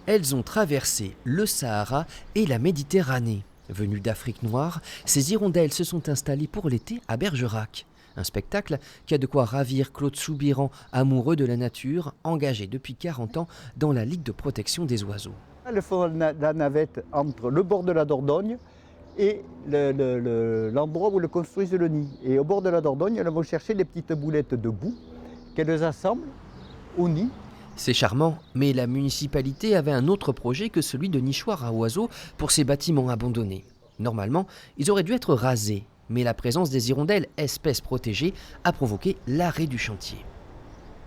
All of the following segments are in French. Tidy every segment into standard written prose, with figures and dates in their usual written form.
Elles ont traversé le Sahara et la Méditerranée. Venues d'Afrique noire, ces hirondelles se sont installées pour l'été à Bergerac. Un spectacle qui a de quoi ravir Claude Soubiran, amoureux de la nature, engagé depuis 40 ans dans la Ligue de protection des oiseaux. Elles font la navette entre le bord de la Dordogne et l'endroit où elles construisent le nid. Et au bord de la Dordogne, elles vont chercher des petites boulettes de boue qu'elles assemblent au nid. C'est charmant, mais la municipalité avait un autre projet que celui de nichoirs à oiseaux pour ces bâtiments abandonnés. Normalement, ils auraient dû être rasés, mais la présence des hirondelles, espèces protégées, a provoqué l'arrêt du chantier.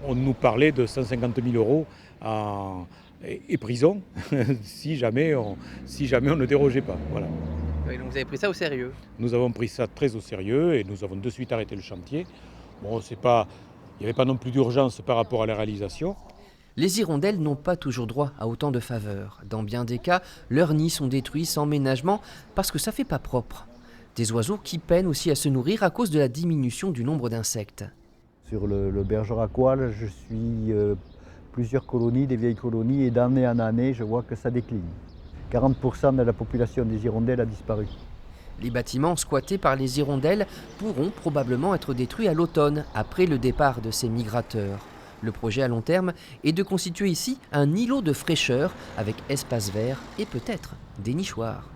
On nous parlait de 150 000 euros et prison si jamais on ne dérogeait pas. Voilà. Oui, donc vous avez pris ça au sérieux? Nous avons pris ça très au sérieux et nous avons de suite arrêté le chantier. Bon, il n'y avait pas non plus d'urgence par rapport à la réalisation. Les hirondelles n'ont pas toujours droit à autant de faveurs. Dans bien des cas, leurs nids sont détruits sans ménagement parce que ça fait pas propre. Des oiseaux qui peinent aussi à se nourrir à cause de la diminution du nombre d'insectes. Sur le Bergeracois, je suis plusieurs colonies, des vieilles colonies, et d'année en année, je vois que ça décline. 40% de la population des hirondelles a disparu. Les bâtiments squattés par les hirondelles pourront probablement être détruits à l'automne, après le départ de ces migrateurs. Le projet à long terme est de constituer ici un îlot de fraîcheur avec espace vert et peut-être des nichoirs.